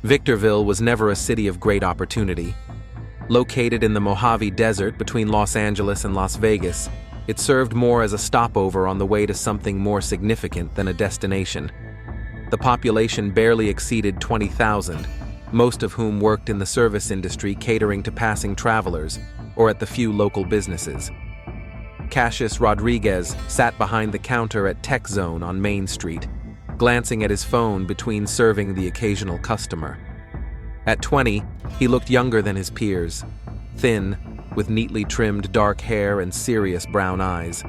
Victorville was never a city of great opportunity. Located in the Mojave Desert between Los Angeles and Las Vegas, it served more as a stopover on the way to something more significant than a destination. The population barely exceeded 20,000, most of whom worked in the service industry catering to passing travelers or at the few local businesses. Cassius Rodriguez sat behind the counter at Tech Zone on Main Street, glancing at his phone between serving the occasional customer. At 20, he looked younger than his peers, thin, with neatly trimmed dark hair and serious brown eyes.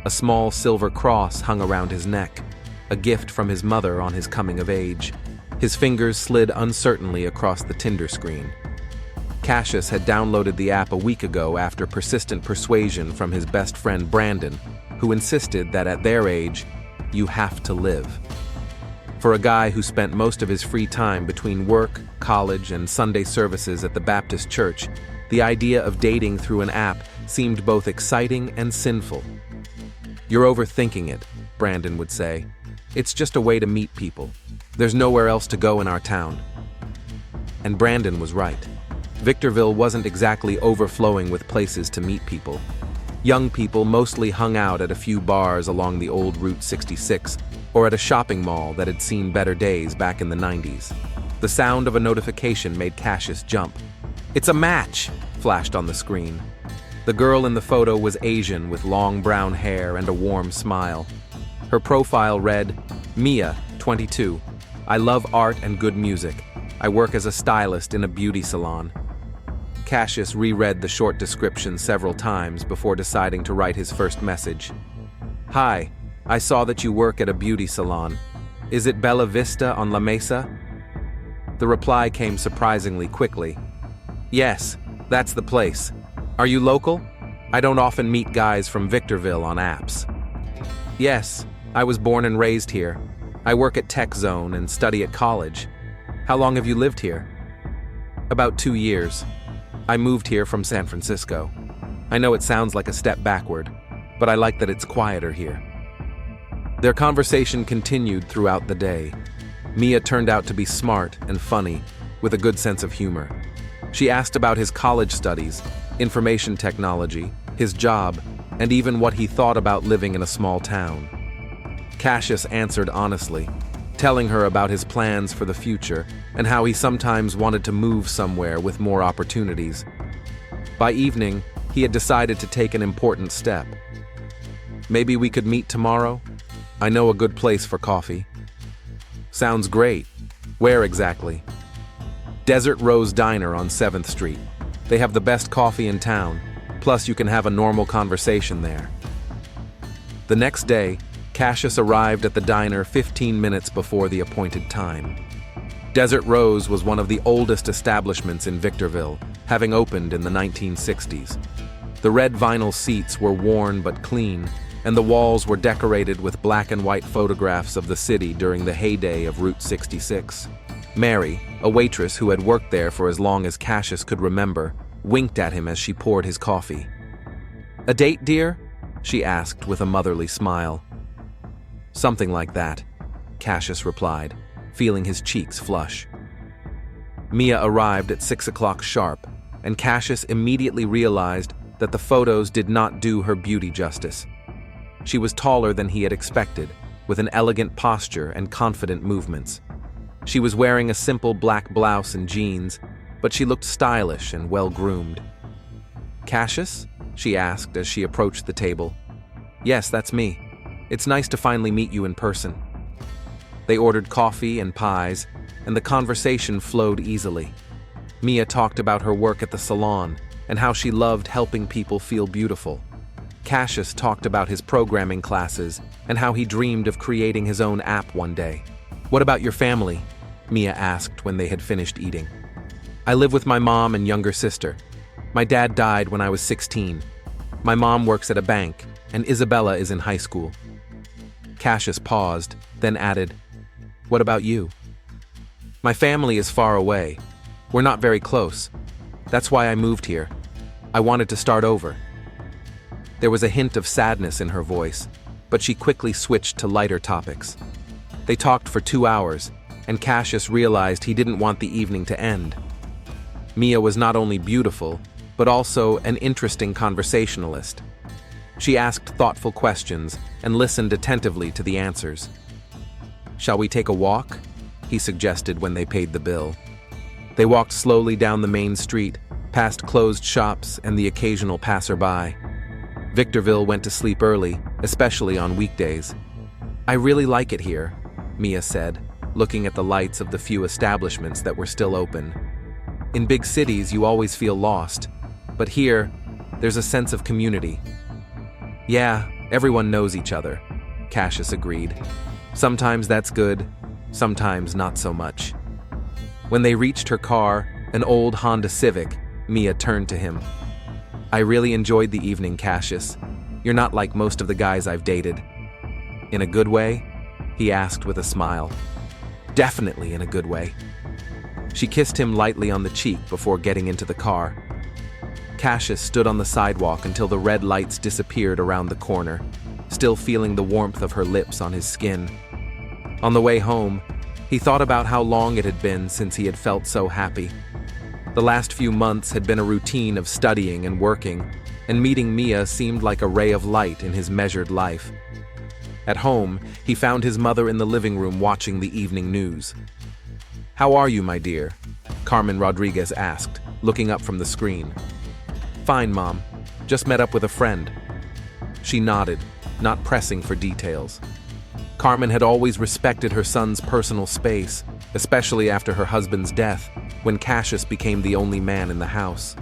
A small silver cross hung around his neck, a gift from his mother on his coming of age. His fingers slid uncertainly across the Tinder screen. Cassius had downloaded the app a week ago after persistent persuasion from his best friend Brandon, who insisted that at their age, you have to live. For a guy who spent most of his free time between work, college, and Sunday services at the Baptist church, the idea of dating through an app seemed both exciting and sinful. "You're overthinking it," Brandon would say. "It's just a way to meet people. There's nowhere else to go in our town." And Brandon was right. Victorville wasn't exactly overflowing with places to meet people. Young people mostly hung out at a few bars along the old Route 66 or at a shopping mall that had seen better days back in the 90s. The sound of a notification made Cassius jump. "It's a match!" flashed on the screen. The girl in the photo was Asian with long brown hair and a warm smile. Her profile read, "Mia, 22. I love art and good music. I work as a stylist in a beauty salon." Cassius reread the short description several times before deciding to write his first message. "Hi, I saw that you work at a beauty salon. Is it Bella Vista on La Mesa?" The reply came surprisingly quickly. "Yes, that's the place. Are you local? I don't often meet guys from Victorville on apps." "Yes, I was born and raised here. I work at Tech Zone and study at college. How long have you lived here?" "About 2 years. I moved here from San Francisco. I know it sounds like a step backward, but I like that it's quieter here." Their conversation continued throughout the day. Mia turned out to be smart and funny, with a good sense of humor. She asked about his college studies, information technology, his job, and even what he thought about living in a small town. Cassius answered honestly, telling her about his plans for the future and how he sometimes wanted to move somewhere with more opportunities. By evening, he had decided to take an important step. "Maybe we could meet tomorrow? I know a good place for coffee." "Sounds great. Where exactly?" "Desert Rose Diner on 7th Street. They have the best coffee in town, plus you can have a normal conversation there." The next day, Cassius arrived at the diner 15 minutes before the appointed time. Desert Rose was one of the oldest establishments in Victorville, having opened in the 1960s. The red vinyl seats were worn but clean, and the walls were decorated with black and white photographs of the city during the heyday of Route 66. Mary, a waitress who had worked there for as long as Cassius could remember, winked at him as she poured his coffee. "A date, dear?" she asked with a motherly smile. "Something like that," Cassius replied, feeling his cheeks flush. Mia arrived at 6 o'clock sharp, and Cassius immediately realized that the photos did not do her beauty justice. She was taller than he had expected, with an elegant posture and confident movements. She was wearing a simple black blouse and jeans, but she looked stylish and well-groomed. "Cassius?" she asked as she approached the table. "Yes, that's me. It's nice to finally meet you in person." They ordered coffee and pies, and the conversation flowed easily. Mia talked about her work at the salon and how she loved helping people feel beautiful. Cassius talked about his programming classes and how he dreamed of creating his own app one day. "What about your family?" Mia asked when they had finished eating. "I live with my mom and younger sister. My dad died when I was 16. My mom works at a bank, and Isabella is in high school." Cassius paused, then added, "What about you?" "My family is far away. We're not very close. That's why I moved here. I wanted to start over." There was a hint of sadness in her voice, but she quickly switched to lighter topics. They talked for 2 hours, and Cassius realized he didn't want the evening to end. Mia was not only beautiful, but also an interesting conversationalist. She asked thoughtful questions and listened attentively to the answers. "Shall we take a walk?" he suggested when they paid the bill. They walked slowly down the main street, past closed shops and the occasional passerby. Victorville went to sleep early, especially on weekdays. "I really like it here," Mia said, looking at the lights of the few establishments that were still open. "In big cities, you always feel lost, but here, there's a sense of community." "Yeah, everyone knows each other," Cassius agreed. "Sometimes that's good, sometimes not so much." When they reached her car, an old Honda Civic, Mia turned to him. "I really enjoyed the evening, Cassius. You're not like most of the guys I've dated." "In a good way?" he asked with a smile. "Definitely in a good way." She kissed him lightly on the cheek before getting into the car. Cassius stood on the sidewalk until the red lights disappeared around the corner, still feeling the warmth of her lips on his skin. On the way home, he thought about how long it had been since he had felt so happy. The last few months had been a routine of studying and working, and meeting Mia seemed like a ray of light in his measured life. At home, he found his mother in the living room watching the evening news. "How are you, my dear?" Carmen Rodriguez asked, looking up from the screen. "Fine, Mom. Just met up with a friend." She nodded, not pressing for details. Carmen had always respected her son's personal space, especially after her husband's death, when Cassius became the only man in the house.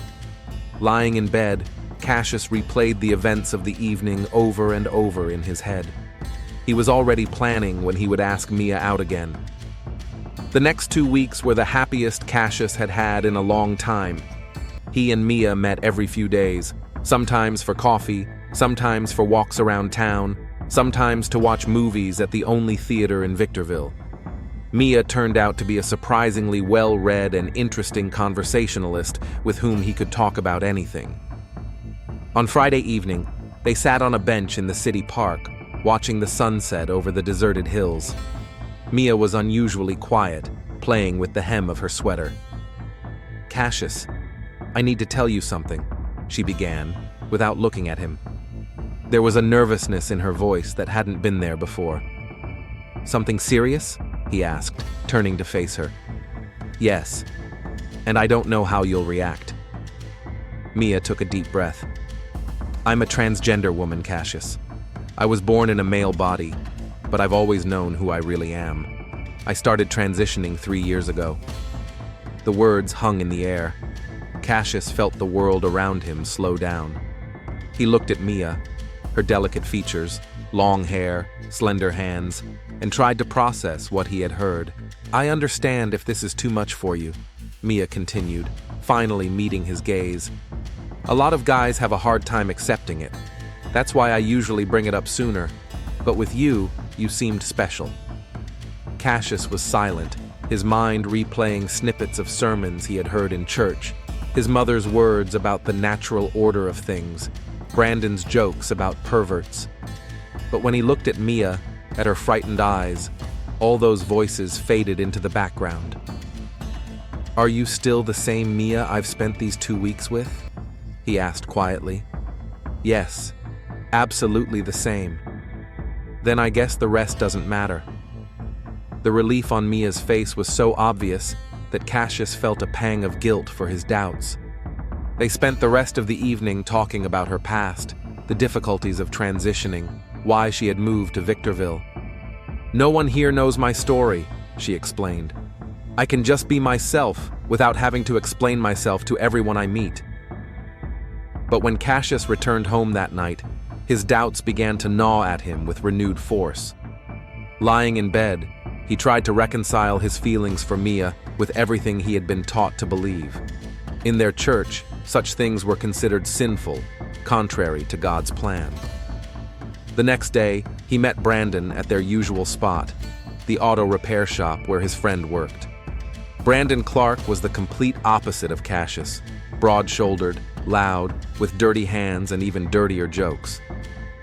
Lying in bed, Cassius replayed the events of the evening over and over in his head. He was already planning when he would ask Mia out again. The next 2 weeks were the happiest Cassius had had in a long time. He and Mia met every few days, sometimes for coffee, sometimes for walks around town, sometimes to watch movies at the only theater in Victorville. Mia turned out to be a surprisingly well-read and interesting conversationalist with whom he could talk about anything. On Friday evening, they sat on a bench in the city park, watching the sunset over the deserted hills. Mia was unusually quiet, playing with the hem of her sweater. "Cassius, I need to tell you something," she began, without looking at him. There was a nervousness in her voice that hadn't been there before. "Something serious?" he asked, turning to face her. "Yes, and I don't know how you'll react." Mia took a deep breath. "I'm a transgender woman, Cassius. I was born in a male body, but I've always known who I really am. I started transitioning 3 years ago." The words hung in the air. Cassius felt the world around him slow down. He looked at Mia, her delicate features, long hair, slender hands, and tried to process what he had heard. "I understand if this is too much for you," Mia continued, finally meeting his gaze. "A lot of guys have a hard time accepting it. That's why I usually bring it up sooner. But with you, you seemed special." Cassius was silent, his mind replaying snippets of sermons he had heard in church, his mother's words about the natural order of things, Brandon's jokes about perverts. But when he looked at Mia, at her frightened eyes, all those voices faded into the background. "Are you still the same Mia I've spent these 2 weeks with?" he asked quietly. "Yes, absolutely the same." "Then I guess the rest doesn't matter." The relief on Mia's face was so obvious that Cassius felt a pang of guilt for his doubts. They spent the rest of the evening talking about her past, the difficulties of transitioning, why she had moved to Victorville. "No one here knows my story," she explained. "I can just be myself without having to explain myself to everyone I meet." But when Cassius returned home that night, his doubts began to gnaw at him with renewed force. Lying in bed, he tried to reconcile his feelings for Mia with everything he had been taught to believe. In their church, such things were considered sinful, contrary to God's plan. The next day, he met Brandon at their usual spot, the auto repair shop where his friend worked. Brandon Clark was the complete opposite of Cassius, broad-shouldered, loud, with dirty hands and even dirtier jokes.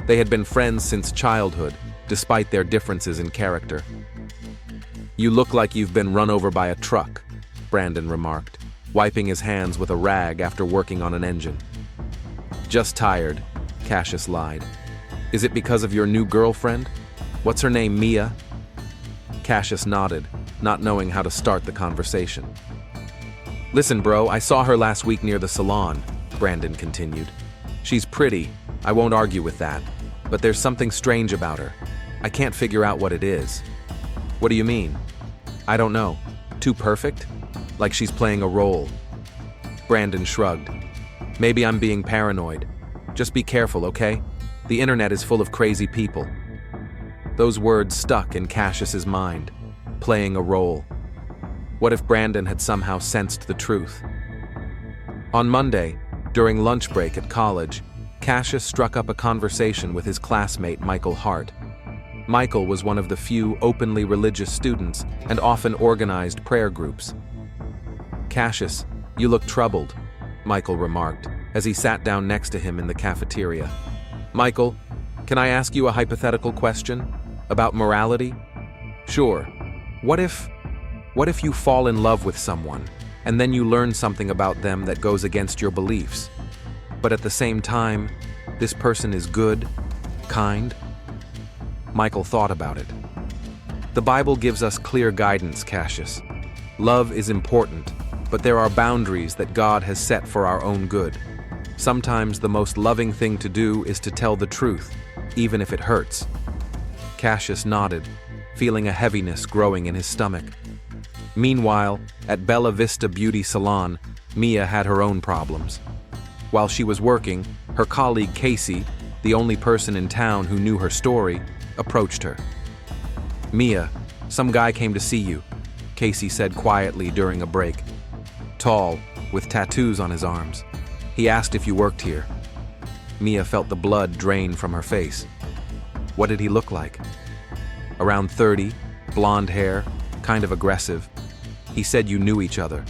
They had been friends since childhood, despite their differences in character. You look like you've been run over by a truck, Brandon remarked, wiping his hands with a rag after working on an engine. Just tired, Cassius lied. Is it because of your new girlfriend? What's her name, Mia? Cassius nodded, not knowing how to start the conversation. Listen, bro, I saw her last week near the salon, Brandon continued. She's pretty, I won't argue with that, but there's something strange about her. I can't figure out what it is. What do you mean? I don't know. Too perfect? Like she's playing a role. Brandon shrugged. Maybe I'm being paranoid. Just be careful, okay? The internet is full of crazy people. Those words stuck in Cassius's mind. Playing a role. What if Brandon had somehow sensed the truth? On Monday, during lunch break at college, Cassius struck up a conversation with his classmate Michael Hart. Michael was one of the few openly religious students and often organized prayer groups. Cassius, you look troubled, Michael remarked as he sat down next to him in the cafeteria. Michael, can I ask you a hypothetical question? About morality? Sure. What if you fall in love with someone, and then you learn something about them that goes against your beliefs? But at the same time, this person is good, kind? Michael thought about it. The Bible gives us clear guidance, Cassius. Love is important, but there are boundaries that God has set for our own good. Sometimes the most loving thing to do is to tell the truth, even if it hurts. Cassius nodded, feeling a heaviness growing in his stomach. Meanwhile, at Bella Vista Beauty Salon, Mia had her own problems. While she was working, her colleague Casey, the only person in town who knew her story, approached her. Mia, some guy came to see you, Casey said quietly during a break. Tall, with tattoos on his arms. He asked if you worked here. Mia felt the blood drain from her face. What did he look like? Around 30, blonde hair, kind of aggressive. He said you knew each other.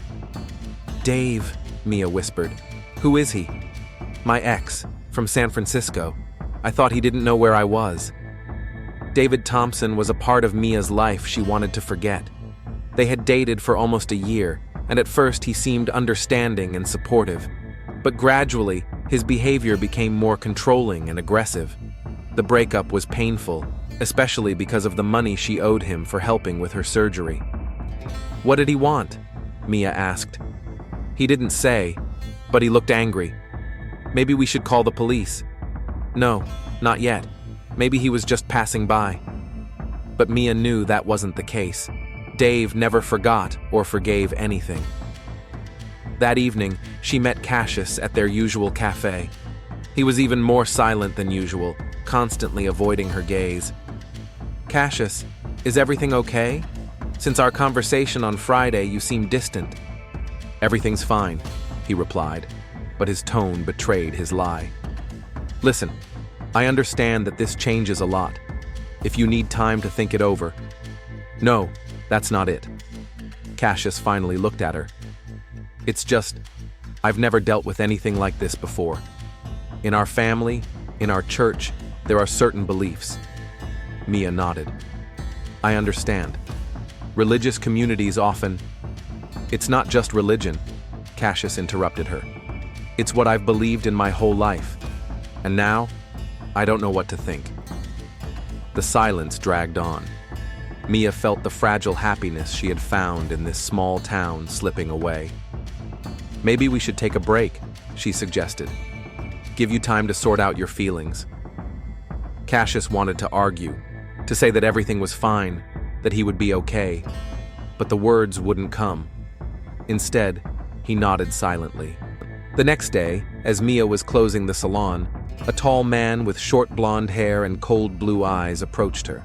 Dave, Mia whispered. Who is he? My ex, from San Francisco. I thought he didn't know where I was. David Thompson was a part of Mia's life she wanted to forget. They had dated for almost a year, and at first he seemed understanding and supportive. But gradually, his behavior became more controlling and aggressive. The breakup was painful, especially because of the money she owed him for helping with her surgery. What did he want? Mia asked. He didn't say, but he looked angry. Maybe we should call the police. No, not yet. Maybe he was just passing by. But Mia knew that wasn't the case. Dave never forgot or forgave anything. That evening, she met Cassius at their usual cafe. He was even more silent than usual, constantly avoiding her gaze. Cassius, is everything okay? Since our conversation on Friday, you seem distant. Everything's fine, he replied, but his tone betrayed his lie. Listen, I understand that this changes a lot. If you need time to think it over. No, that's not it. Cassius finally looked at her. It's just, I've never dealt with anything like this before. In our family, in our church, there are certain beliefs. Mia nodded. I understand. Religious communities often... It's not just religion, Cassius interrupted her. It's what I've believed in my whole life. And now, I don't know what to think. The silence dragged on. Mia felt the fragile happiness she had found in this small town slipping away. Maybe we should take a break, she suggested. Give you time to sort out your feelings. Cassius wanted to argue, to say that everything was fine, that he would be okay, but the words wouldn't come. Instead, he nodded silently. The next day, as Mia was closing the salon, a tall man with short blonde hair and cold blue eyes approached her.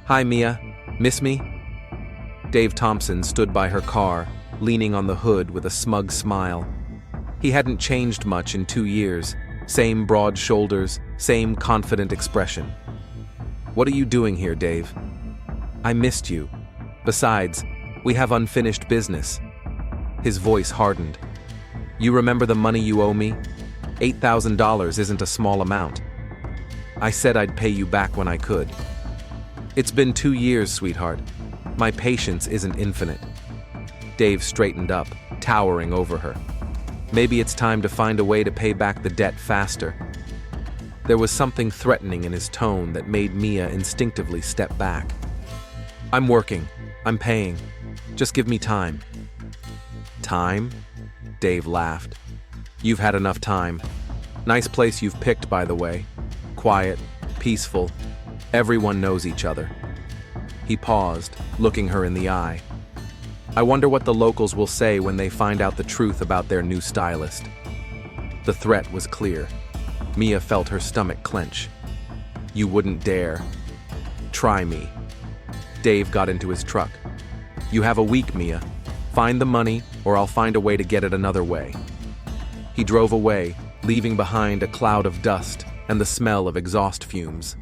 Hi, Mia. Miss me? Dave Thompson stood by her car, leaning on the hood with a smug smile. He hadn't changed much in 2 years. Same broad shoulders, same confident expression. What are you doing here, Dave? I missed you. Besides, we have unfinished business. His voice hardened. You remember the money you owe me? $8,000 isn't a small amount. I said I'd pay you back when I could. It's been 2 years, sweetheart. My patience isn't infinite. Dave straightened up, towering over her. Maybe it's time to find a way to pay back the debt faster. There was something threatening in his tone that made Mia instinctively step back. I'm working. I'm paying. Just give me time. Time? Dave laughed. You've had enough time. Nice place you've picked, by the way. Quiet, peaceful. Everyone knows each other. He paused, looking her in the eye. I wonder what the locals will say when they find out the truth about their new stylist. The threat was clear. Mia felt her stomach clench. You wouldn't dare. Try me. Dave got into his truck. You have a week, Mia. Find the money, or I'll find a way to get it another way. He drove away, leaving behind a cloud of dust and the smell of exhaust fumes.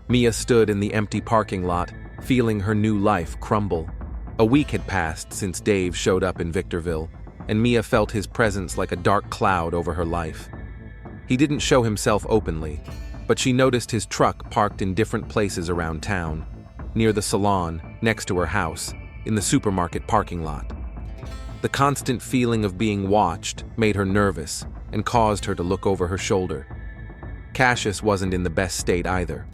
Mia stood in the empty parking lot, feeling her new life crumble. A week had passed since Dave showed up in Victorville, and Mia felt his presence like a dark cloud over her life. He didn't show himself openly, but she noticed his truck parked in different places around town, near the salon, next to her house, in the supermarket parking lot. The constant feeling of being watched made her nervous and caused her to look over her shoulder. Cassius wasn't in the best state either.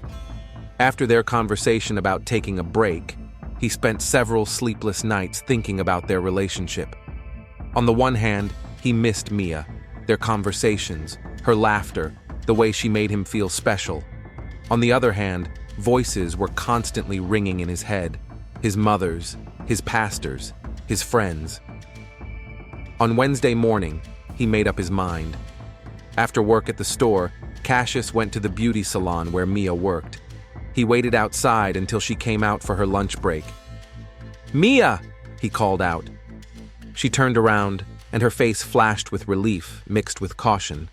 After their conversation about taking a break, he spent several sleepless nights thinking about their relationship. On the one hand, he missed Mia, their conversations, her laughter, the way she made him feel special. On the other hand, voices were constantly ringing in his head, his mother's, his pastor's, his friends. On Wednesday morning, he made up his mind. After work at the store, Cassius went to the beauty salon where Mia worked. He waited outside until she came out for her lunch break. Mia! He called out. She turned around, and her face flashed with relief mixed with caution.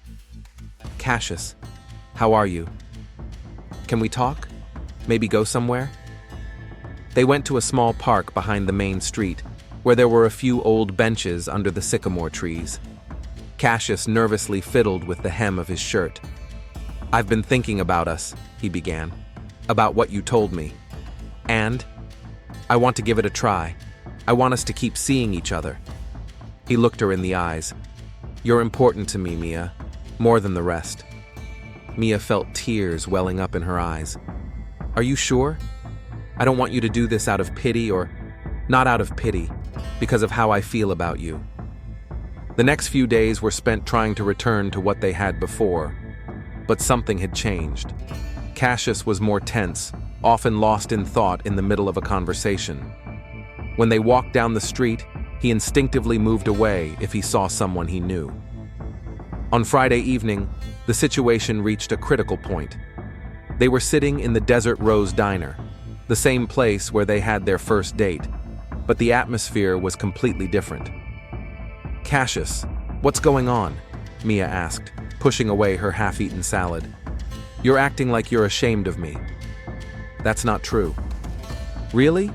Cassius, how are you? Can we talk? Maybe go somewhere? They went to a small park behind the main street, where there were a few old benches under the sycamore trees. Cassius nervously fiddled with the hem of his shirt. I've been thinking about us, he began. About what you told me. And? I want to give it a try. I want us to keep seeing each other. He looked her in the eyes. You're important to me, Mia. More than the rest. Mia felt tears welling up in her eyes. Are you sure? I don't want you to do this out of pity or... Not out of pity, because of how I feel about you. The next few days were spent trying to return to what they had before. But something had changed. Cassius was more tense, often lost in thought in the middle of a conversation. When they walked down the street, he instinctively moved away if he saw someone he knew. On Friday evening, the situation reached a critical point. They were sitting in the Desert Rose Diner, the same place where they had their first date, but the atmosphere was completely different. Cassius, what's going on? Mia asked, pushing away her half-eaten salad. You're acting like you're ashamed of me. That's not true. Really?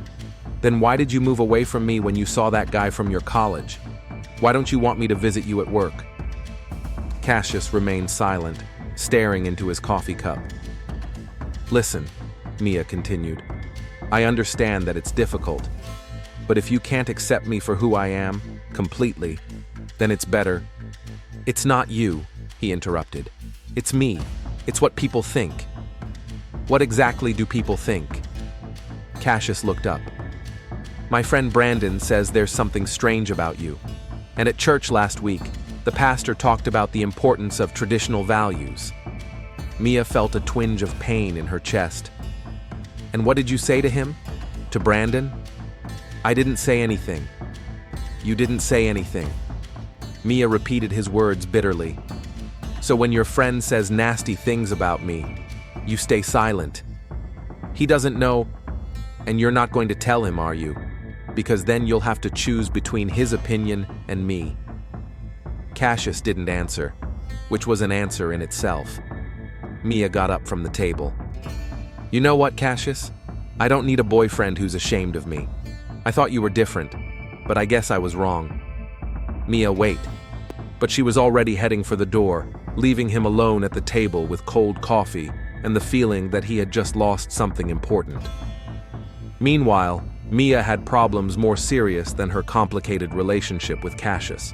Then why did you move away from me when you saw that guy from your college? Why don't you want me to visit you at work? Cassius remained silent, staring into his coffee cup. Listen, Mia continued. I understand that it's difficult, but if you can't accept me for who I am, completely, then it's better. It's not you, he interrupted. It's me. It's what people think. What exactly do people think? Cassius looked up. My friend Brandon says there's something strange about you. And at church last week, the pastor talked about the importance of traditional values. Mia felt a twinge of pain in her chest. And what did you say to him? To Brandon? I didn't say anything. You didn't say anything. Mia repeated his words bitterly. So when your friend says nasty things about me, you stay silent. He doesn't know, and you're not going to tell him, are you? Because then you'll have to choose between his opinion and me. Cassius didn't answer, which was an answer in itself. Mia got up from the table. You know what, Cassius? I don't need a boyfriend who's ashamed of me. I thought you were different, but I guess I was wrong. Mia, wait. But she was already heading for the door, leaving him alone at the table with cold coffee and the feeling that he had just lost something important. Meanwhile, Mia had problems more serious than her complicated relationship with Cassius.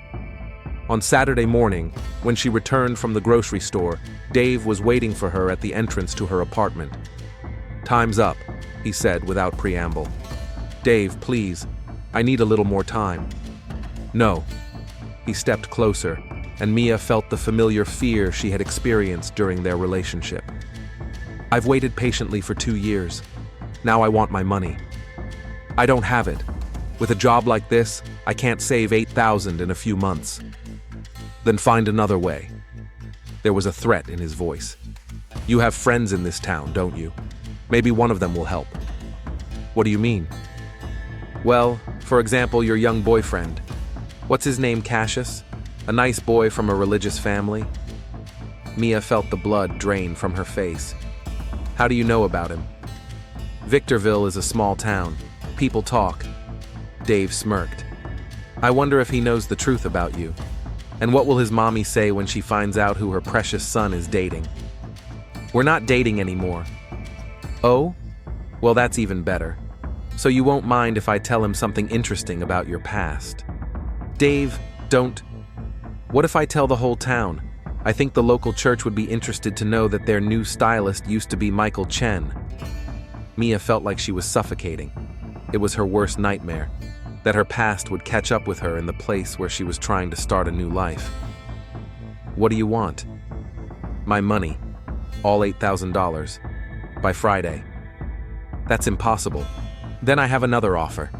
On Saturday morning, when she returned from the grocery store, Dave was waiting for her at the entrance to her apartment. "Time's up," he said without preamble. "Dave, please, I need a little more time." "No." He stepped closer, and Mia felt the familiar fear she had experienced during their relationship. "I've waited patiently for 2 years. Now I want my money. I don't have it. With a job like this, I can't save $8,000 in a few months." "Then find another way." There was a threat in his voice. "You have friends in this town, don't you? Maybe one of them will help." "What do you mean?" "Well, for example, your young boyfriend. What's his name, Cassius? A nice boy from a religious family?" Mia felt the blood drain from her face. "How do you know about him?" "Victorville is a small town. People talk." Dave smirked. "I wonder if he knows the truth about you. And what will his mommy say when she finds out who her precious son is dating?" "We're not dating anymore." "Oh? Well, that's even better. So you won't mind if I tell him something interesting about your past?" "Dave, don't." "What if I tell the whole town? I think the local church would be interested to know that their new stylist used to be Michael Chen." Mia felt like she was suffocating. It was her worst nightmare, that her past would catch up with her in the place where she was trying to start a new life. "What do you want?" "My money. All $8,000. By Friday." "That's impossible. Then I have another offer."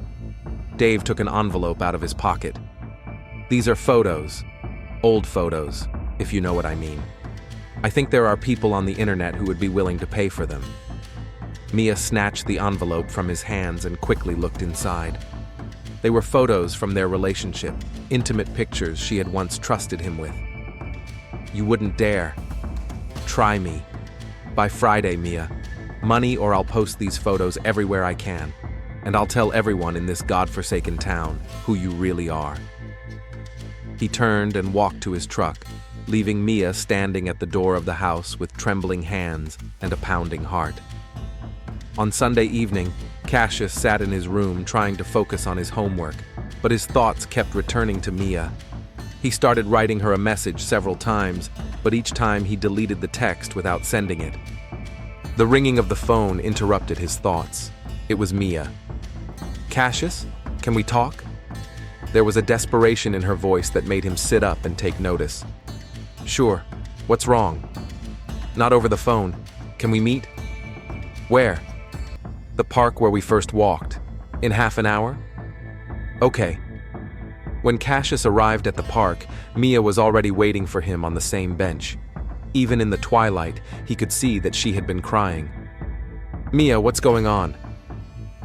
Dave took an envelope out of his pocket. "These are photos. Old photos, if you know what I mean. I think there are people on the internet who would be willing to pay for them." Mia snatched the envelope from his hands and quickly looked inside. They were photos from their relationship, intimate pictures she had once trusted him with. "You wouldn't dare. Try me. By Friday, Mia. Money or I'll post these photos everywhere I can, and I'll tell everyone in this godforsaken town who you really are." He turned and walked to his truck, leaving Mia standing at the door of the house with trembling hands and a pounding heart. On Sunday evening, Cassius sat in his room trying to focus on his homework, but his thoughts kept returning to Mia. He started writing her a message several times, but each time he deleted the text without sending it. The ringing of the phone interrupted his thoughts. It was Mia. "Cassius, can we talk?" There was a desperation in her voice that made him sit up and take notice. "Sure. What's wrong?" "Not over the phone. Can we meet?" "Where?" "The park where we first walked. In half an hour?" "Okay." When Cassius arrived at the park, Mia was already waiting for him on the same bench. Even in the twilight, he could see that she had been crying. "Mia, what's going on?"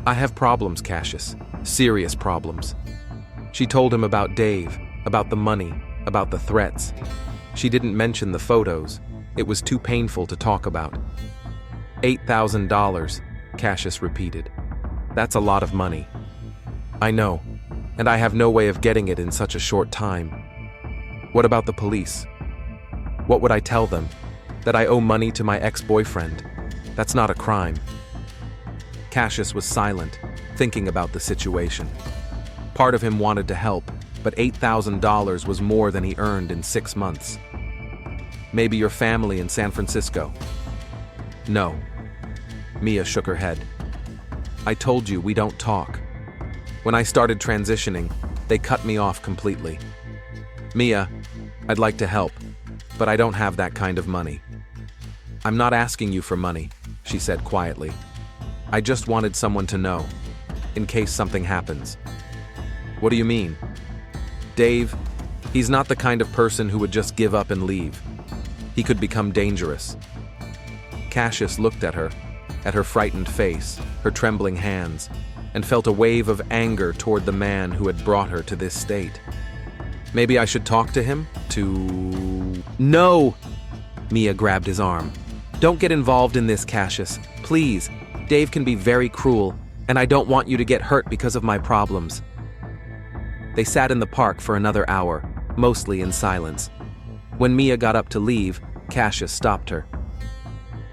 "I have problems, Cassius. Serious problems." She told him about Dave, about the money, about the threats. She didn't mention the photos. It was too painful to talk about. $8,000, Cassius repeated. "That's a lot of money." "I know, and I have no way of getting it in such a short time." "What about the police?" "What would I tell them? That I owe money to my ex-boyfriend? That's not a crime." Cassius was silent, thinking about the situation. Part of him wanted to help, but $8,000 was more than he earned in 6 months. "Maybe your family in San Francisco?" "No." Mia shook her head. "I told you we don't talk. When I started transitioning, they cut me off completely. Mia, I'd like to help, but I don't have that kind of money." "I'm not asking you for money," she said quietly. "I just wanted someone to know, in case something happens." "What do you mean?" "Dave, he's not the kind of person who would just give up and leave. He could become dangerous." Cassius looked at her frightened face, her trembling hands, and felt a wave of anger toward the man who had brought her to this state. "Maybe I should talk to him? No!" Mia grabbed his arm. "Don't get involved in this, Cassius. Please. Dave can be very cruel, and I don't want you to get hurt because of my problems." They sat in the park for another hour, mostly in silence. When Mia got up to leave, Cassius stopped her.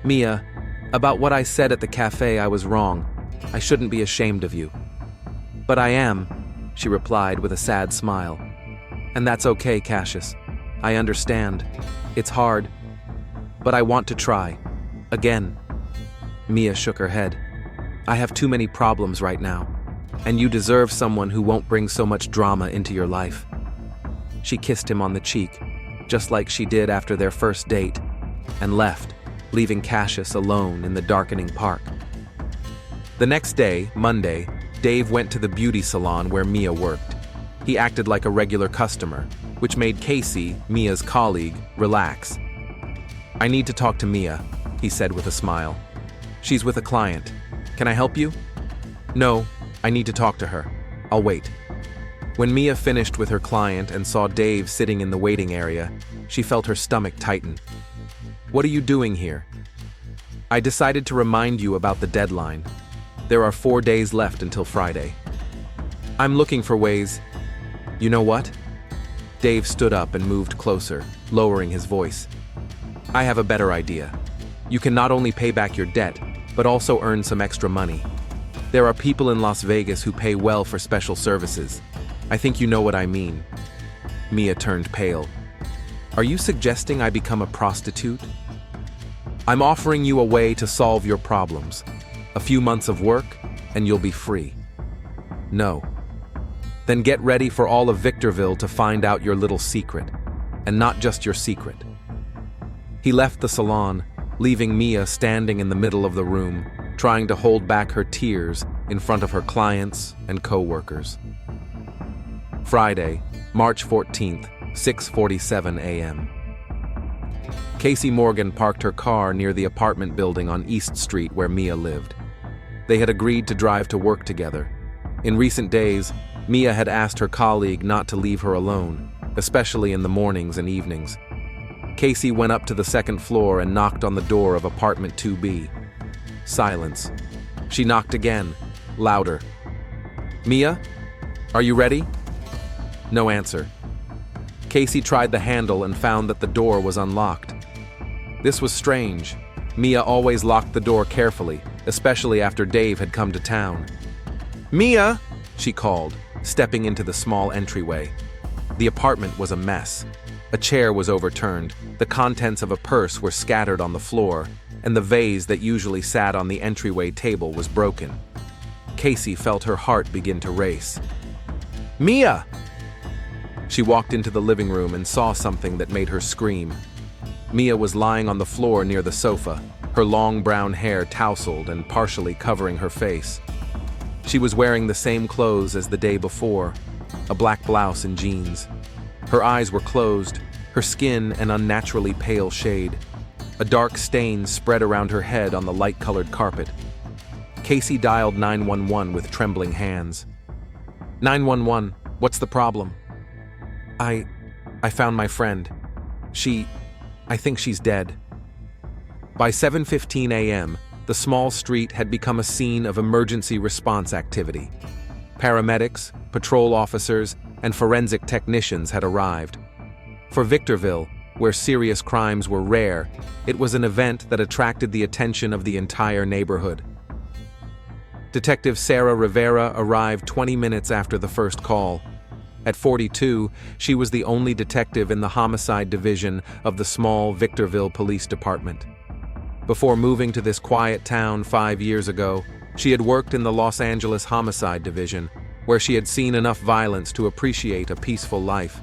"Mia, about what I said at the cafe, I was wrong. I shouldn't be ashamed of you. "But I am," she replied with a sad smile. "And that's okay, Cassius. I understand. It's hard. But I want to try. Again." Mia shook her head. "I have too many problems right now, and you deserve someone who won't bring so much drama into your life." She kissed him on the cheek, just like she did after their first date, and left, leaving Cassius alone in the darkening park. The next day, Monday, Dave went to the beauty salon where Mia worked. He acted like a regular customer, which made Casey, Mia's colleague, relax. "I need to talk to Mia," he said with a smile. "She's with a client. Can I help you?" "No, I need to talk to her. I'll wait." When Mia finished with her client and saw Dave sitting in the waiting area, she felt her stomach tighten. "What are you doing here?" "I decided to remind you about the deadline. There are 4 days left until Friday. I'm looking for ways." "You know what?" Dave stood up and moved closer, lowering his voice. "I have a better idea. You can not only pay back your debt, but also earn some extra money. There are people in Las Vegas who pay well for special services. I think you know what I mean." Mia turned pale. "Are you suggesting I become a prostitute?" "I'm offering you a way to solve your problems. A few months of work, and you'll be free." "No." "Then get ready for all of Victorville to find out your little secret, and not just your secret." He left the salon, leaving Mia standing in the middle of the room, trying to hold back her tears in front of her clients and co-workers. Friday, March 14th, 6:47 a.m. Casey Morgan parked her car near the apartment building on East Street where Mia lived. They had agreed to drive to work together. In recent days, Mia had asked her colleague not to leave her alone, especially in the mornings and evenings. Casey went up to the second floor and knocked on the door of apartment 2B. Silence. She knocked again, louder. "Mia? Are you ready?" No answer. Casey tried the handle and found that the door was unlocked. This was strange. Mia always locked the door carefully, especially after Dave had come to town. "Mia!" she called, stepping into the small entryway. The apartment was a mess. A chair was overturned, the contents of a purse were scattered on the floor, and the vase that usually sat on the entryway table was broken. Casey felt her heart begin to race. "Mia!" She walked into the living room and saw something that made her scream. Mia was lying on the floor near the sofa, her long brown hair tousled and partially covering her face. She was wearing the same clothes as the day before, a black blouse and jeans. Her eyes were closed, her skin an unnaturally pale shade. A dark stain spread around her head on the light-colored carpet. Casey dialed 911 with trembling hands. 911, what's the problem?" I found my friend. I think she's dead." By 7:15 a.m., the small street had become a scene of emergency response activity. Paramedics, patrol officers, and forensic technicians had arrived. For Victorville, where serious crimes were rare, it was an event that attracted the attention of the entire neighborhood. Detective Sarah Rivera arrived 20 minutes after the first call. At 42, she was the only detective in the homicide division of the small Victorville Police Department. Before moving to this quiet town 5 years ago, she had worked in the Los Angeles Homicide Division, where she had seen enough violence to appreciate a peaceful life.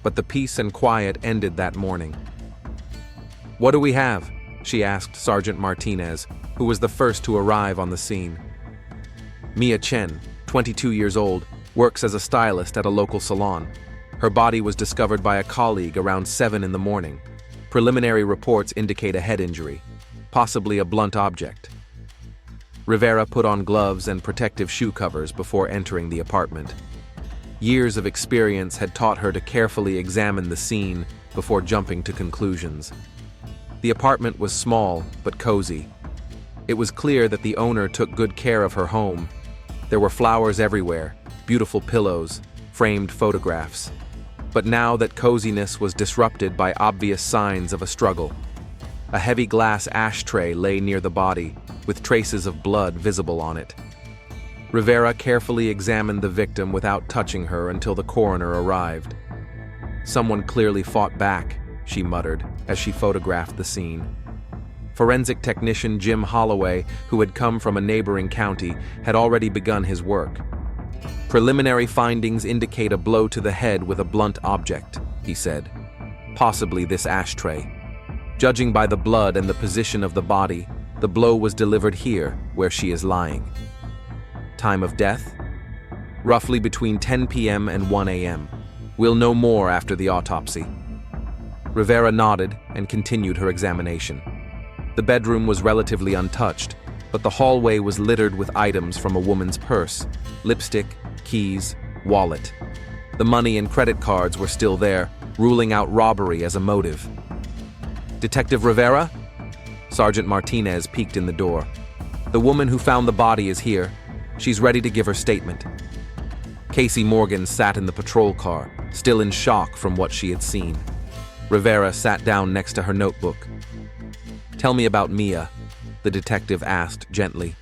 But the peace and quiet ended that morning. "What do we have?" she asked Sergeant Martinez, who was the first to arrive on the scene. Mia Chen, 22 years old, works as a stylist at a local salon. Her body was discovered by a colleague around 7 in the morning. Preliminary reports indicate a head injury, possibly a blunt object. Rivera put on gloves and protective shoe covers before entering the apartment. Years of experience had taught her to carefully examine the scene before jumping to conclusions. The apartment was small but cozy. It was clear that the owner took good care of her home. There were flowers everywhere, beautiful pillows, framed photographs. But now that coziness was disrupted by obvious signs of a struggle. A heavy glass ashtray lay near the body, with traces of blood visible on it. Rivera carefully examined the victim without touching her until the coroner arrived. "Someone clearly fought back," she muttered as she photographed the scene. Forensic technician Jim Holloway, who had come from a neighboring county, had already begun his work. "Preliminary findings indicate a blow to the head with a blunt object," he said. "Possibly this ashtray. Judging by the blood and the position of the body, the blow was delivered here, where she is lying." "Time of death?" "Roughly between 10 p.m. and 1 a.m. We'll know more after the autopsy." Rivera nodded and continued her examination. The bedroom was relatively untouched, but the hallway was littered with items from a woman's purse: lipstick, keys, wallet. The money and credit cards were still there, ruling out robbery as a motive. "Detective Rivera?" Sergeant Martinez peeked in the door. "The woman who found the body is here. She's ready to give her statement." Casey Morgan sat in the patrol car, still in shock from what she had seen. Rivera sat down next to her notebook. "Tell me about Mia," the detective asked gently.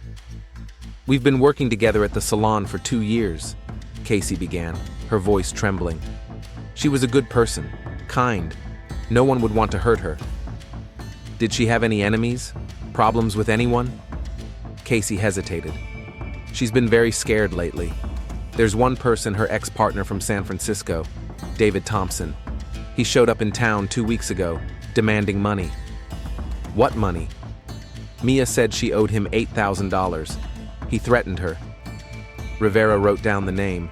"We've been working together at the salon for 2 years," Casey began, her voice trembling. "She was a good person, kind. No one would want to hurt her." "Did she have any enemies? Problems with anyone?" Casey hesitated. "She's been very scared lately. There's one person, her ex-partner from San Francisco, David Thompson. He showed up in town 2 weeks ago, demanding money." "What money?" "Mia said she owed him $8,000. He threatened her." Rivera wrote down the name.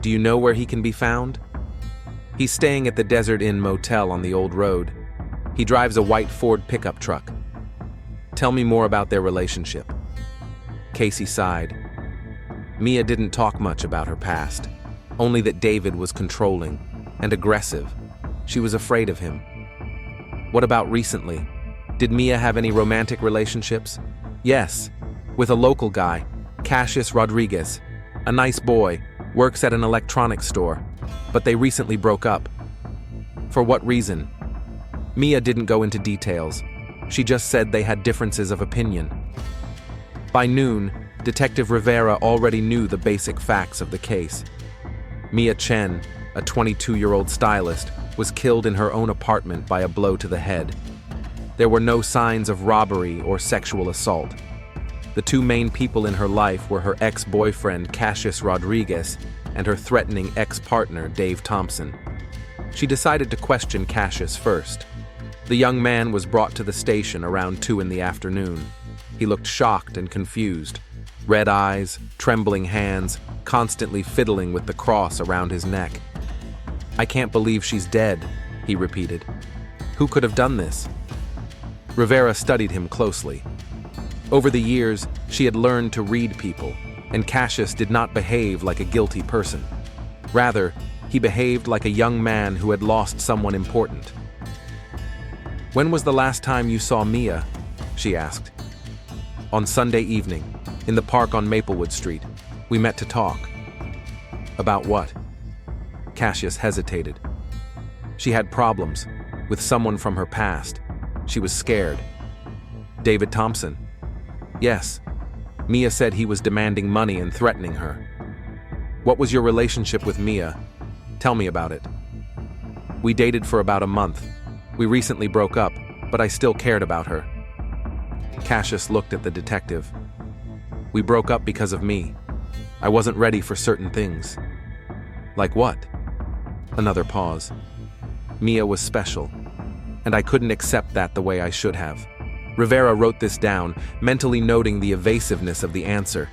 "Do you know where he can be found?" "He's staying at the Desert Inn Motel on the old road. He drives a white Ford pickup truck." "Tell me more about their relationship." Casey sighed. Mia didn't talk much about her past, only that David was controlling and aggressive. She was afraid of him. "What about recently? Did Mia have any romantic relationships?" "Yes, with a local guy, Cassius Rodriguez. A nice boy, works at an electronics store, but they recently broke up." "For what reason?" Mia didn't go into details. She just said they had differences of opinion. By noon, Detective Rivera already knew the basic facts of the case. Mia Chen, a 22-year-old stylist, was killed in her own apartment by a blow to the head. There were no signs of robbery or sexual assault. The two main people in her life were her ex-boyfriend Cassius Rodriguez and her threatening ex-partner Dave Thompson. She decided to question Cassius first. The young man was brought to the station around 2 in the afternoon. He looked shocked and confused. Red eyes, trembling hands, constantly fiddling with the cross around his neck. "I can't believe she's dead," he repeated. "Who could have done this?" Rivera studied him closely. Over the years, she had learned to read people, and Cassius did not behave like a guilty person. Rather, he behaved like a young man who had lost someone important. "When was the last time you saw Mia?" she asked. "On Sunday evening, in the park on Maplewood Street. We met to talk." "About what?" Cassius hesitated. "She had problems with someone from her past. She was scared." "David Thompson?" "Yes. Mia said he was demanding money and threatening her." "What was your relationship with Mia? Tell me about it." "We dated for about a month. We recently broke up, but I still cared about her." Cassius looked at the detective. "We broke up because of me. I wasn't ready for certain things." "Like what?" Another pause. "Mia was special, and I couldn't accept that the way I should have." Rivera wrote this down, mentally noting the evasiveness of the answer.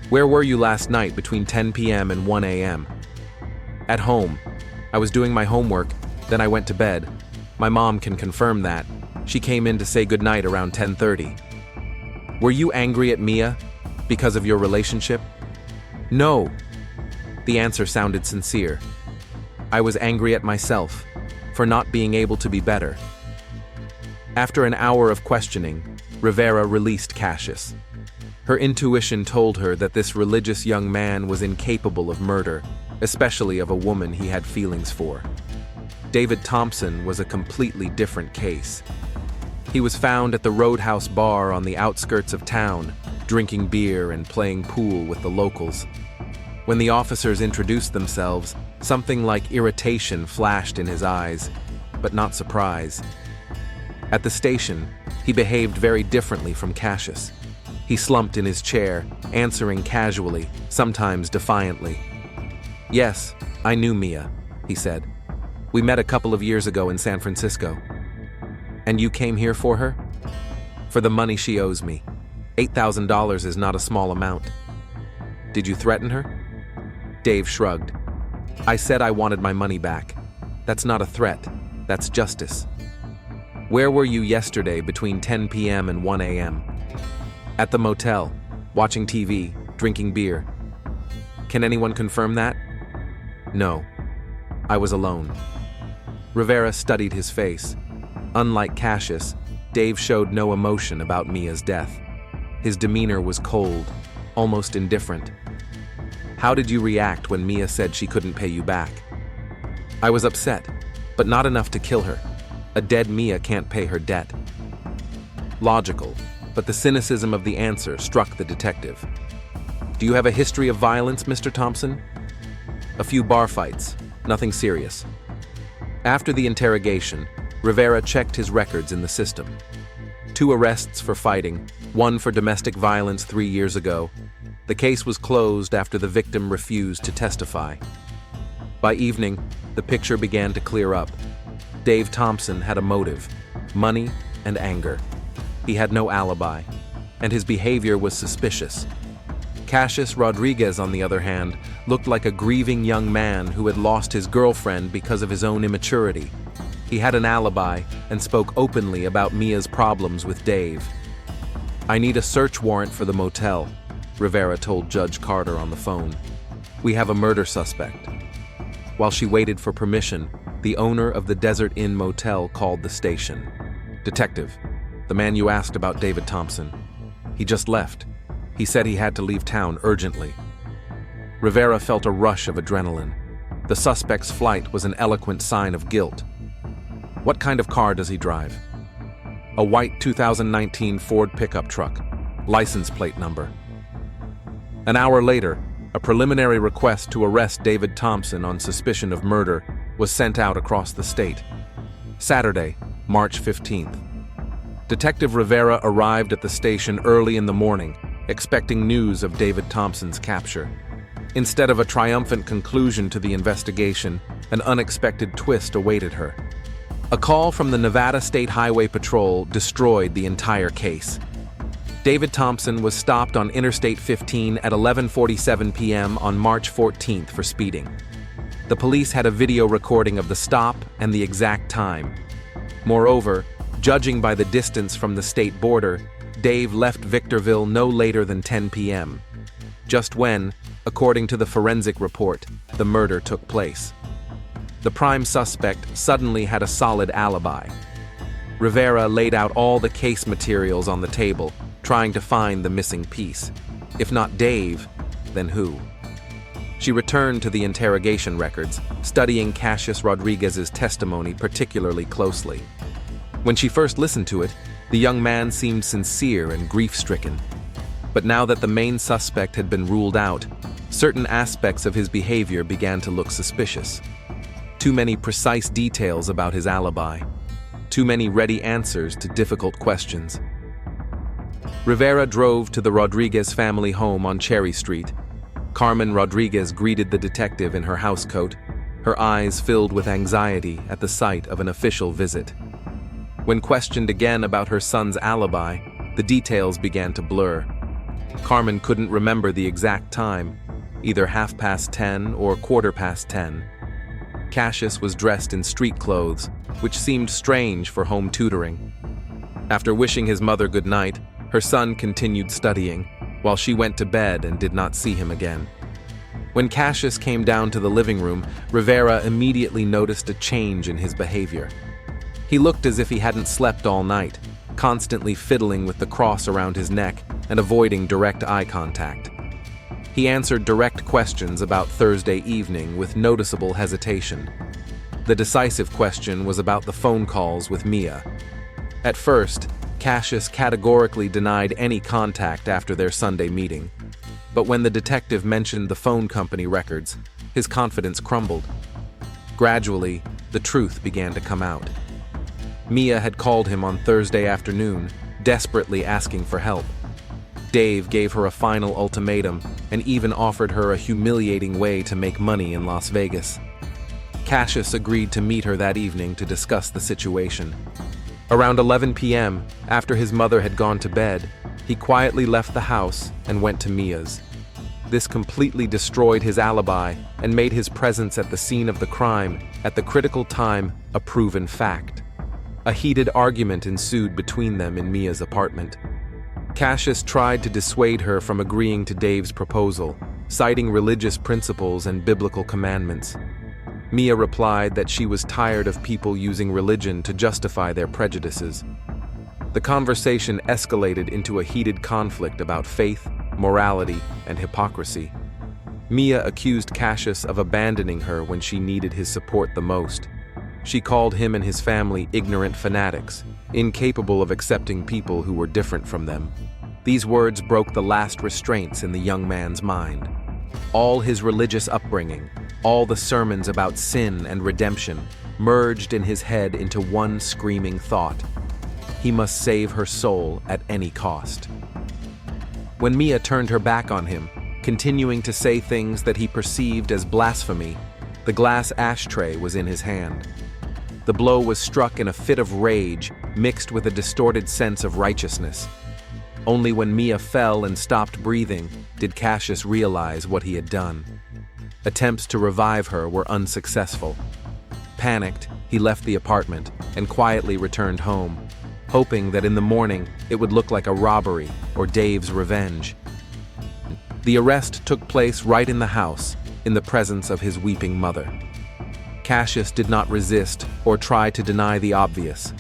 "Where were you last night between 10 p.m. and 1 a.m.? "At home. I was doing my homework, then I went to bed. My mom can confirm that. She came in to say goodnight around 10:30. "Were you angry at Mia because of your relationship?" "No." The answer sounded sincere. "I was angry at myself for not being able to be better." After an hour of questioning, Rivera released Cassius. Her intuition told her that this religious young man was incapable of murder, especially of a woman he had feelings for. David Thompson was a completely different case. He was found at the Roadhouse bar on the outskirts of town, drinking beer and playing pool with the locals. When the officers introduced themselves, something like irritation flashed in his eyes, but not surprise. At the station, he behaved very differently from Cassius. He slumped in his chair, answering casually, sometimes defiantly. "Yes, I knew Mia," he said. "We met a couple of years ago in San Francisco." "And you came here for her?" "For the money she owes me. $8,000 is not a small amount." "Did you threaten her?" Dave shrugged. "I said I wanted my money back. That's not a threat. That's justice." "Where were you yesterday between 10 p.m. and 1 a.m.? "At the motel, watching TV, drinking beer." "Can anyone confirm that?" "No. I was alone." Rivera studied his face. Unlike Cassius, Dave showed no emotion about Mia's death. His demeanor was cold, almost indifferent. "How did you react when Mia said she couldn't pay you back?" "I was upset, but not enough to kill her. A dead Mia can't pay her debt." Logical, but the cynicism of the answer struck the detective. "Do you have a history of violence, Mr. Thompson?" "A few bar fights, nothing serious." After the interrogation, Rivera checked his records in the system. 2 arrests for fighting, 1 for domestic violence 3 years ago. The case was closed after the victim refused to testify. By evening, the picture began to clear up. Dave Thompson had a motive: money and anger. He had no alibi, and his behavior was suspicious. Cassius Rodriguez, on the other hand, looked like a grieving young man who had lost his girlfriend because of his own immaturity. He had an alibi and spoke openly about Mia's problems with Dave. "I need a search warrant for the motel," Rivera told Judge Carter on the phone. "We have a murder suspect." While she waited for permission, the owner of the Desert Inn Motel called the station. "Detective, the man you asked about, David Thompson. He just left. He said he had to leave town urgently." Rivera felt a rush of adrenaline. The suspect's flight was an eloquent sign of guilt. "What kind of car does he drive?" "A white 2019 Ford pickup truck. License plate number." An hour later, a preliminary request to arrest David Thompson on suspicion of murder was sent out across the state. Saturday, March 15th. Detective Rivera arrived at the station early in the morning, expecting news of David Thompson's capture. Instead of a triumphant conclusion to the investigation, an unexpected twist awaited her. A call from the Nevada State Highway Patrol destroyed the entire case. David Thompson was stopped on Interstate 15 at 11:47 p.m. on March 14th for speeding. The police had a video recording of the stop and the exact time. Moreover, judging by the distance from the state border, Dave left Victorville no later than 10 p.m., just when, according to the forensic report, the murder took place. The prime suspect suddenly had a solid alibi. Rivera laid out all the case materials on the table, trying to find the missing piece. If not Dave, then who? She returned to the interrogation records, studying Cassius Rodriguez's testimony particularly closely. When she first listened to it, the young man seemed sincere and grief-stricken. But now that the main suspect had been ruled out, certain aspects of his behavior began to look suspicious. Too many precise details about his alibi. Too many ready answers to difficult questions. Rivera drove to the Rodriguez family home on Cherry Street. Carmen Rodriguez greeted the detective in her housecoat, her eyes filled with anxiety at the sight of an official visit. When questioned again about her son's alibi, the details began to blur. Carmen couldn't remember the exact time, either 10:30 or 10:15. Cassius was dressed in street clothes, which seemed strange for home tutoring. After wishing his mother good night, her son continued studying, while she went to bed and did not see him again. When Cassius came down to the living room, Rivera immediately noticed a change in his behavior. He looked as if he hadn't slept all night, constantly fiddling with the cross around his neck and avoiding direct eye contact. He answered direct questions about Thursday evening with noticeable hesitation. The decisive question was about the phone calls with Mia. At first, Cassius categorically denied any contact after their Sunday meeting. But when the detective mentioned the phone company records, his confidence crumbled. Gradually, the truth began to come out. Mia had called him on Thursday afternoon, desperately asking for help. Dave gave her a final ultimatum and even offered her a humiliating way to make money in Las Vegas. Cassius agreed to meet her that evening to discuss the situation. Around 11 p.m., after his mother had gone to bed, he quietly left the house and went to Mia's. This completely destroyed his alibi and made his presence at the scene of the crime, at the critical time, a proven fact. A heated argument ensued between them in Mia's apartment. Cassius tried to dissuade her from agreeing to Dave's proposal, citing religious principles and biblical commandments. Mia replied that she was tired of people using religion to justify their prejudices. The conversation escalated into a heated conflict about faith, morality, and hypocrisy. Mia accused Cassius of abandoning her when she needed his support the most. She called him and his family ignorant fanatics, incapable of accepting people who were different from them. These words broke the last restraints in the young man's mind. All his religious upbringing, all the sermons about sin and redemption, merged in his head into one screaming thought: he must save her soul at any cost. When Mia turned her back on him, continuing to say things that he perceived as blasphemy, the glass ashtray was in his hand. The blow was struck in a fit of rage, mixed with a distorted sense of righteousness. Only when Mia fell and stopped breathing did Cassius realize what he had done. Attempts to revive her were unsuccessful. Panicked, he left the apartment and quietly returned home, hoping that in the morning it would look like a robbery or Dave's revenge. The arrest took place right in the house, in the presence of his weeping mother. Cassius did not resist or try to deny the obvious.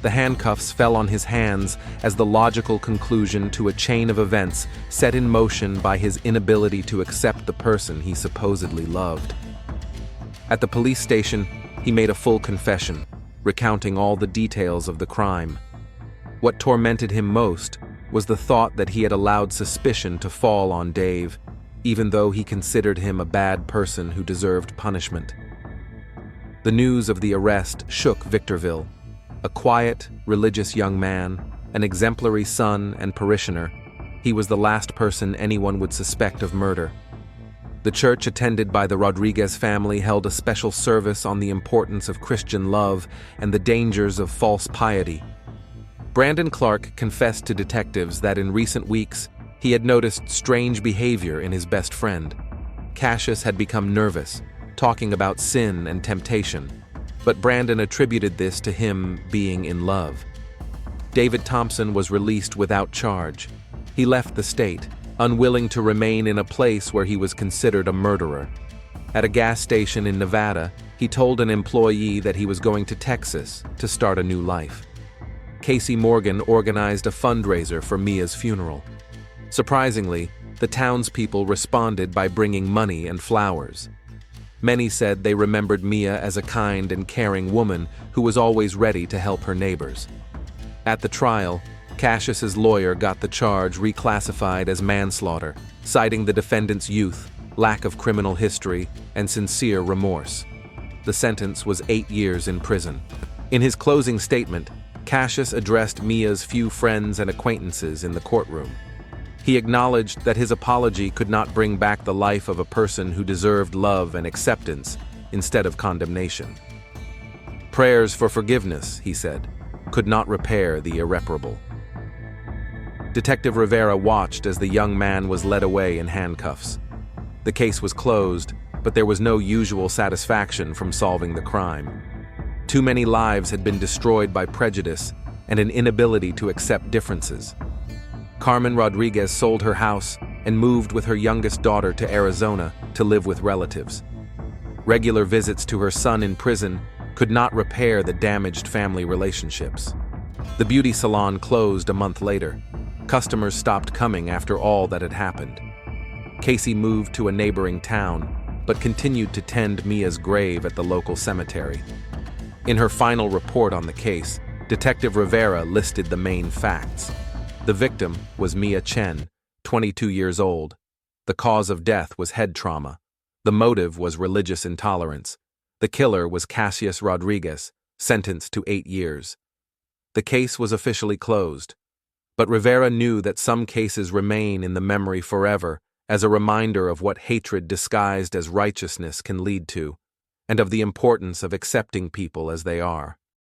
The handcuffs fell on his hands as the logical conclusion to a chain of events set in motion by his inability to accept the person he supposedly loved. At the police station, he made a full confession, recounting all the details of the crime. What tormented him most was the thought that he had allowed suspicion to fall on Dave, even though he considered him a bad person who deserved punishment. The news of the arrest shook Victorville. A quiet, religious young man, an exemplary son and parishioner, he was the last person anyone would suspect of murder. The church attended by the Rodriguez family held a special service on the importance of Christian love and the dangers of false piety. Brandon Clark confessed to detectives that in recent weeks he had noticed strange behavior in his best friend. Cassius had become nervous, talking about sin and temptation, but Brandon attributed this to him being in love. David Thompson was released without charge. He left the state, unwilling to remain in a place where he was considered a murderer. At a gas station in Nevada, he told an employee that he was going to Texas to start a new life. Casey Morgan organized a fundraiser for Mia's funeral. Surprisingly, the townspeople responded by bringing money and flowers. Many said they remembered Mia as a kind and caring woman who was always ready to help her neighbors. At the trial, Cassius's lawyer got the charge reclassified as manslaughter, citing the defendant's youth, lack of criminal history, and sincere remorse. The sentence was 8 years in prison. In his closing statement, Cassius addressed Mia's few friends and acquaintances in the courtroom. He acknowledged that his apology could not bring back the life of a person who deserved love and acceptance instead of condemnation. Prayers for forgiveness, he said, could not repair the irreparable. Detective Rivera watched as the young man was led away in handcuffs. The case was closed, but there was no usual satisfaction from solving the crime. Too many lives had been destroyed by prejudice and an inability to accept differences. Carmen Rodriguez sold her house and moved with her youngest daughter to Arizona to live with relatives. Regular visits to her son in prison could not repair the damaged family relationships. The beauty salon closed a month later. Customers stopped coming after all that had happened. Casey moved to a neighboring town, but continued to tend Mia's grave at the local cemetery. In her final report on the case, Detective Rivera listed the main facts. The victim was Mia Chen, 22 years old. The cause of death was head trauma. The motive was religious intolerance. The killer was Cassius Rodriguez, sentenced to 8 years. The case was officially closed. But Rivera knew that some cases remain in the memory forever as a reminder of what hatred disguised as righteousness can lead to, and of the importance of accepting people as they are.